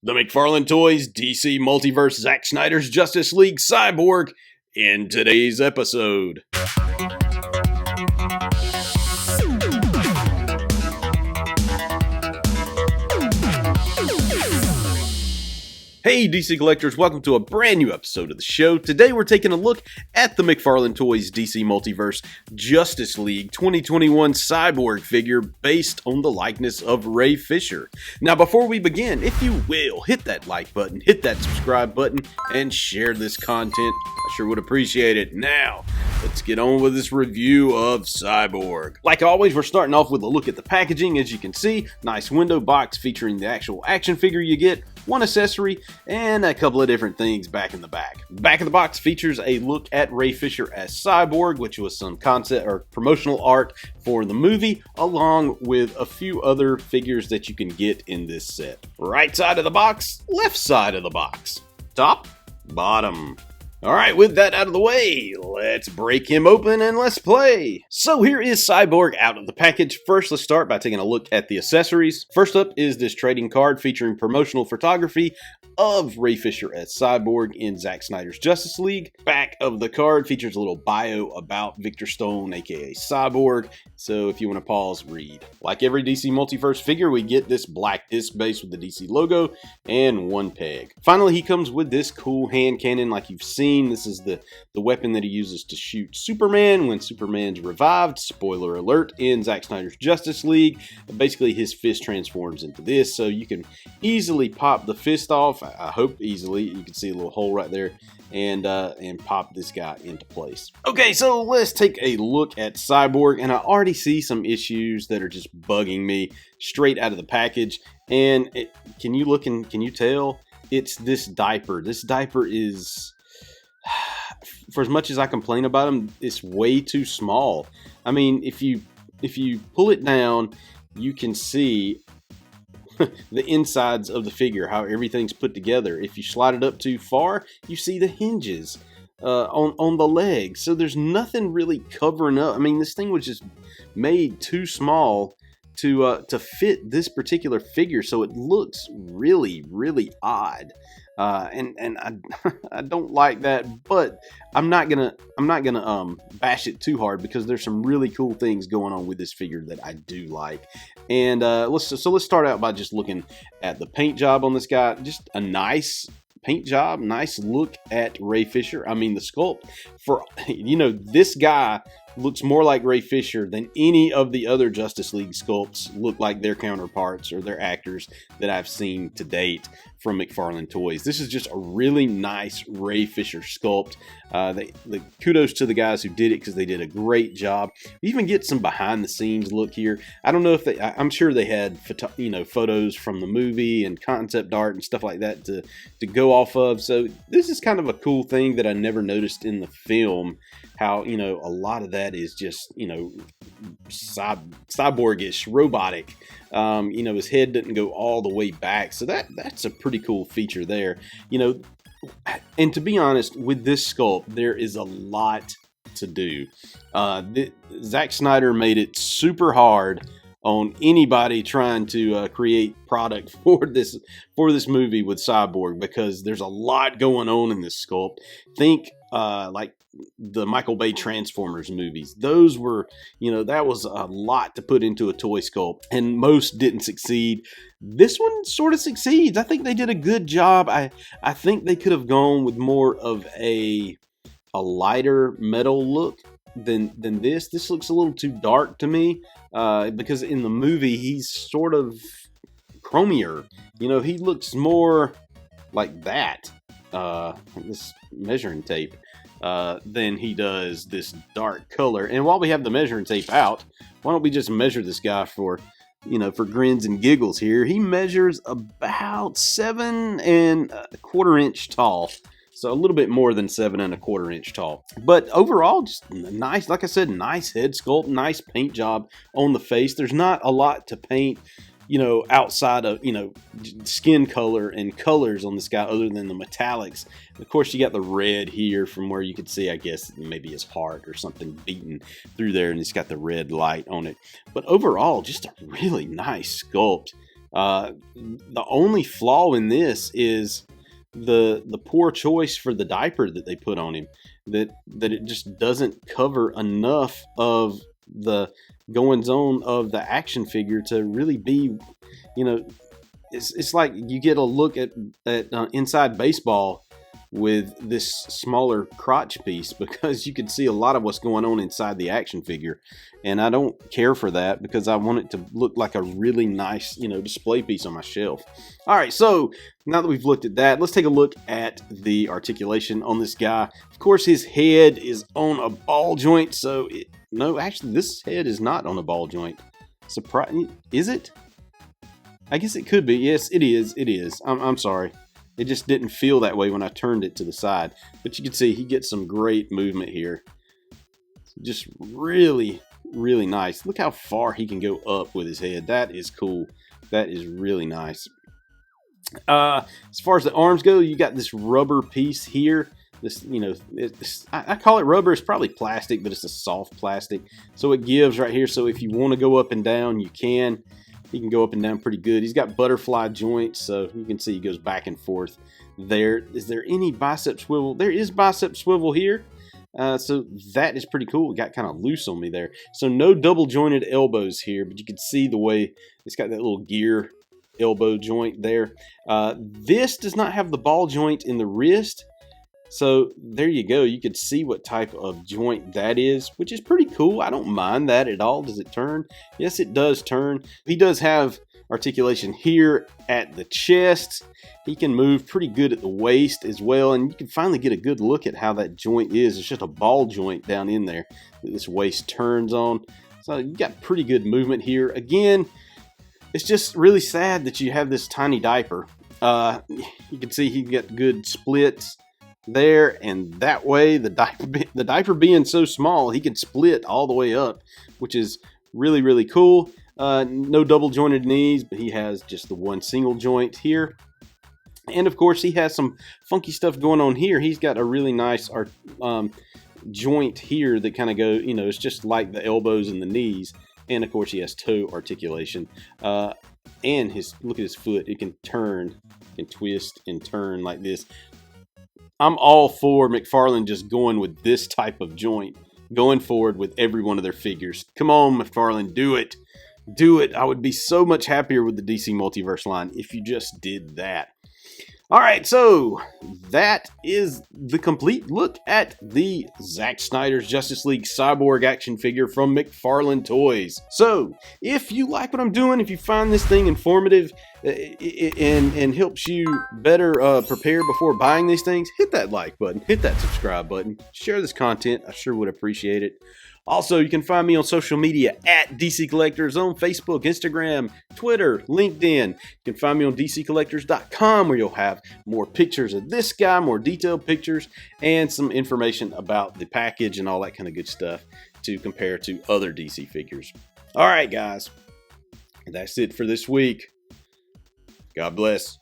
The McFarlane Toys, DC Multiverse, Zack Snyder's Justice League, Cyborg, in today's episode. Hey DC Collectors, welcome to a brand new episode of the show. Today we're taking a look at the McFarlane Toys DC Multiverse Justice League 2021 Cyborg figure based on the likeness of Ray Fisher. Now before we begin, if you will, hit that like button, hit that subscribe button, and share this content. I sure would appreciate it. Now, let's get on with this review of Cyborg. Like always, we're starting off with a look at the packaging. As you can see, nice window box featuring the actual action figure you get, one accessory, and a couple of different things back in the back. Back of the box features a look at Ray Fisher as Cyborg, which was some concept or promotional art for the movie, along with a few other figures that you can get in this set. Right side of the box, left side of the box, top, bottom. Alright, with that out of the way, let's break him open and let's play! So here is Cyborg out of the package. First, let's start by taking a look at the accessories. First up is this trading card featuring promotional photography of Ray Fisher as Cyborg in Zack Snyder's Justice League. Back of the card features a little bio about Victor Stone, aka Cyborg, so if you want to pause, read. Like every DC Multiverse figure, we get this black disc base with the DC logo and one peg. Finally, he comes with this cool hand cannon like you've seen. This is the weapon that he uses to shoot Superman when Superman's revived. Spoiler alert, in Zack Snyder's Justice League. Basically, his fist transforms into this, so you can easily pop the fist off. I hope easily. You can see a little hole right there, and pop this guy into place. Okay, so let's take a look at Cyborg, and I already see some issues that are just bugging me straight out of the package. And can you look and can you tell? It's this diaper. This diaper is, for as much as I complain about him, it's way too small. I mean, if you pull it down, you can see the insides of the figure, how everything's put together. If you slide it up too far, you see the hinges on the legs. So there's nothing really covering up. I mean, this thing was just made too small to fit this particular figure, so it looks really, really odd. And I don't like that, but I'm not gonna bash it too hard because there's some really cool things going on with this figure that I do like. And let's start out by just looking at the paint job on this guy. Just a nice paint job, nice look at Ray Fisher. I mean, the sculpt for, this guy looks more like Ray Fisher than any of the other Justice League sculpts look like their counterparts or their actors that I've seen to date from McFarlane Toys. This is just a really nice Ray Fisher sculpt. The kudos to the guys who did it because they did a great job. We even get some behind the scenes look here. I don't know if I'm sure they had photos from the movie and concept art and stuff like that to go off of. So this is kind of a cool thing that I never noticed in the film. How, a lot of that is just, cyborgish, robotic. His head doesn't go all the way back. So that's a pretty cool feature there. And to be honest, with this sculpt, there is a lot to do. Zack Snyder made it super hard on anybody trying to create product for this movie with Cyborg, because there's a lot going on in this sculpt. Think like the Michael Bay Transformers movies. Those were, that was a lot to put into a toy sculpt, and most didn't succeed. This one sort of succeeds. I think they did a good job. I think they could have gone with more of a lighter metal look than this. This looks a little too dark to me, because in the movie he's sort of chromier. He looks more like that, this measuring tape, than he does this dark color. And while we have the measuring tape out, why don't we just measure this guy for grins and giggles here. He measures about 7 1/4 inch tall. So a little bit more than 7 1/4 inch tall. But overall, just nice, like I said, nice head sculpt, nice paint job on the face. There's not a lot to paint, outside of, skin color and colors on this guy other than the metallics. Of course, you got the red here from where you could see, I guess, maybe his heart or something beaten through there, and it's got the red light on it. But overall, just a really nice sculpt. The only flaw in this is the poor choice for the diaper that they put on him. That it just doesn't cover enough of the goings on of the action figure to really be, you know, it's like you get a look at inside baseball with this smaller crotch piece, because you can see a lot of what's going on inside the action figure, and I don't care for that because I want it to look like a really nice, you know, display piece on my shelf. All right, so now that we've looked at that, let's take a look at the articulation on this guy. Of course, his head is on a ball joint, so no, actually this head is not on a ball joint. Surprise, is it? I guess it could be. Yes, it is. It is. I'm sorry. It just didn't feel that way when I turned it to the side. But you can see he gets some great movement here. Just really, really nice. Look how far he can go up with his head. That is cool. That is really nice. As far as the arms go, you got this rubber piece here. This, you know, I call it rubber. It's probably plastic, but it's a soft plastic. So it gives right here. So if you want to go up and down, you can. He can go up and down pretty good. He's got butterfly joints, so you can see he goes back and forth there. Is there any bicep swivel? There is bicep swivel here. So that is pretty cool. It got kind of loose on me there. So no double jointed elbows here, but you can see the way it's got that little gear elbow joint there. This does not have the ball joint in the wrist. So there you go. You can see what type of joint that is, which is pretty cool. I don't mind that at all. Does it turn? Yes, it does turn. He does have articulation here at the chest. He can move pretty good at the waist as well. And you can finally get a good look at how that joint is. It's just a ball joint down in there that this waist turns on. So you got pretty good movement here. Again, it's just really sad that you have this tiny diaper. You can see he got good splits there and that way. The diaper being so small, he can split all the way up, which is really, really cool. No double jointed knees, but he has just the one single joint here. And of course, he has some funky stuff going on here. He's got a really nice joint here that kind of go, you know, it's just like the elbows and the knees. And of course, he has toe articulation. And look at his foot. It can turn, can twist and turn like this. I'm all for McFarlane just going with this type of joint, going forward with every one of their figures. Come on, McFarlane, do it. Do it. I would be so much happier with the DC Multiverse line if you just did that. All right, so that is the complete look at the Zack Snyder's Justice League Cyborg action figure from McFarlane Toys. So, if you like what I'm doing, if you find this thing informative and helps you better prepare before buying these things, hit that like button, hit that subscribe button, share this content. I sure would appreciate it. Also, you can find me on social media at DCCollectors on Facebook, Instagram, Twitter, LinkedIn. You can find me on DCCollectors.com, where you'll have more pictures of this guy, more detailed pictures, and some information about the package and all that kind of good stuff to compare to other DC figures. All right, guys, that's it for this week. God bless.